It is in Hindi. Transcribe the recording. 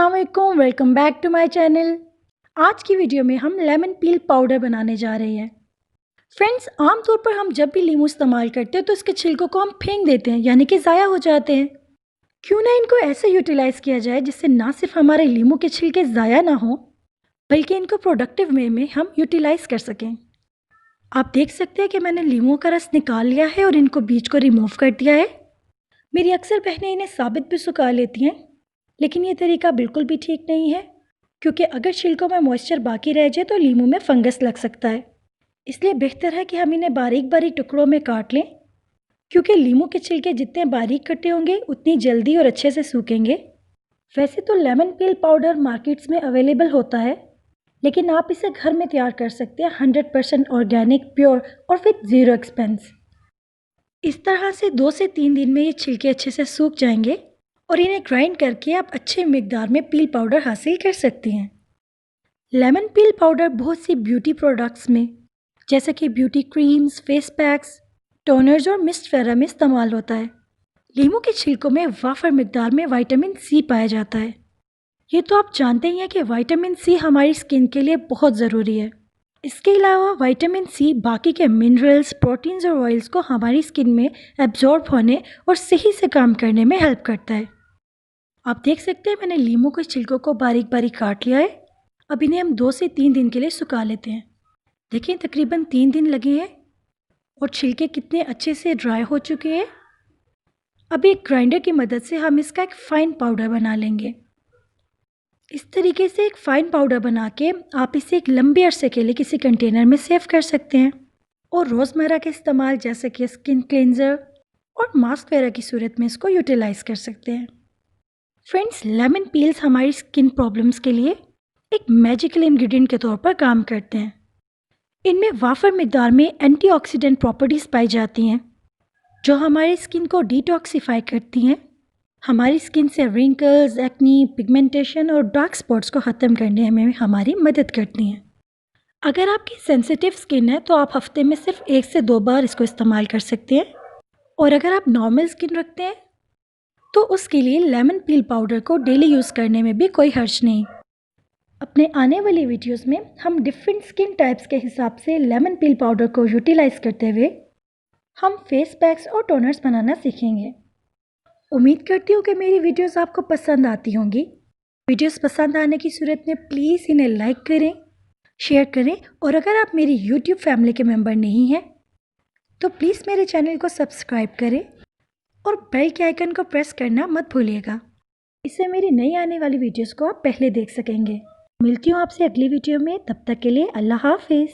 अस्सलाम वालेकुम, welcome back to my channel. आज की वीडियो में हम लेमन पील पाउडर बनाने जा रहे हैं। फ्रेंड्स, आमतौर पर हम जब भी लीमू इस्तेमाल करते हैं तो इसके छिलकों को हम फेंक देते हैं, यानी कि ज़ाया हो जाते हैं। क्यों ना इनको ऐसे यूटिलाइज़ किया जाए जिससे ना सिर्फ हमारे लीमू के छिलके ज़ाया ना हो, बल्कि इनको प्रोडक्टिव वे में हम यूटिलाइज़ कर सकें। आप देख सकते हैं कि मैंने लीमू का रस निकाल लिया है और इनको बीज को रिमूव कर दिया है। मेरी अक्सर बहनें इन्हें साबित भी सुखा लेती हैं, लेकिन ये तरीका बिल्कुल भी ठीक नहीं है, क्योंकि अगर छिलकों में मॉइस्चर बाकी रह जाए तो लीमू में फंगस लग सकता है। इसलिए बेहतर है कि हम इन्हें बारीक बारीक टुकड़ों में काट लें, क्योंकि लीमू के छिलके जितने बारीक कटे होंगे उतनी जल्दी और अच्छे से सूखेंगे। वैसे तो लेमन पील पाउडर मार्केट्स में अवेलेबल होता है, लेकिन आप इसे घर में तैयार कर सकते हैं 100% ऑर्गेनिक, प्योर और विद ज़ीरो एक्सपेंस। इस तरह से 2 से 3 दिन में ये छिलके अच्छे से सूख जाएंगे और इन्हें ग्राइंड करके आप अच्छे मिकदार में पील पाउडर हासिल कर सकती हैं। लेमन पील पाउडर बहुत सी ब्यूटी प्रोडक्ट्स में, जैसे कि beauty creams, face packs, toners और मिस्ट वगैरह में इस्तेमाल होता है। लीमू के छिलकों में वाफर मिकदार में विटामिन सी पाया जाता है। ये तो आप जानते ही हैं कि विटामिन सी हमारी स्किन के लिए बहुत ज़रूरी है। इसके अलावा विटामिन सी बाकी के मिनरल्स, प्रोटीन्स और ऑयल्स को हमारी स्किन में एब्जॉर्ब होने और सही से काम करने में हेल्प करता है। आप देख सकते हैं मैंने लीमू के छिलकों को बारीक बारीक काट लिया है। अब इन्हें हम 2 से 3 दिन के लिए सुखा लेते हैं। देखिए, तकरीबन 3 दिन लगे हैं और छिलके कितने अच्छे से ड्राई हो चुके हैं। अब एक ग्राइंडर की मदद से हम इसका एक फ़ाइन पाउडर बना लेंगे। इस तरीके से एक फ़ाइन पाउडर बना के आप इसे एक लंबे अरसे के लिए किसी कंटेनर में सेव कर सकते हैं और रोज़मर्रा के इस्तेमाल जैसे कि स्किन क्लेंजर और मास्क वगैरह की सूरत में इसको यूटिलाइज़ कर सकते हैं। फ्रेंड्स, लेमन पील्स हमारी स्किन प्रॉब्लम्स के लिए एक मैजिकल इंग्रेडिएंट के तौर पर काम करते हैं। इनमें वाफर मिकदार में एंटीऑक्सीडेंट प्रॉपर्टीज़ पाई जाती हैं, जो हमारी स्किन को डिटॉक्सिफाई करती हैं, हमारी स्किन से रिंकल्स, एक्नी, पिगमेंटेशन और डार्क स्पॉट्स को ख़त्म करने में हमारी मदद करती हैं। अगर आपकी सेंसिटिव स्किन है तो आप हफ्ते में सिर्फ 1 से 2 बार इसको इस्तेमाल कर सकते हैं, और अगर आप नॉर्मल स्किन रखते हैं तो उसके लिए लेमन पील पाउडर को डेली यूज़ करने में भी कोई हर्ज नहीं। अपने आने वाली वीडियोस में हम डिफरेंट स्किन टाइप्स के हिसाब से लेमन पील पाउडर को यूटिलाइज़ करते हुए हम फेस पैक्स और टोनर्स बनाना सीखेंगे। उम्मीद करती हूँ कि मेरी वीडियोस आपको पसंद आती होंगी। वीडियोस पसंद आने की सूरत में प्लीज़ इन्हें लाइक करें, शेयर करें, और अगर आप मेरी यूट्यूब फैमिली के मेम्बर नहीं हैं तो प्लीज़ मेरे चैनल को सब्सक्राइब करें और बेल के आइकन को प्रेस करना मत भूलिएगा। इससे मेरी नई आने वाली वीडियोस को आप पहले देख सकेंगे। मिलती हूँ आपसे अगली वीडियो में, तब तक के लिए अल्लाह हाफिज़।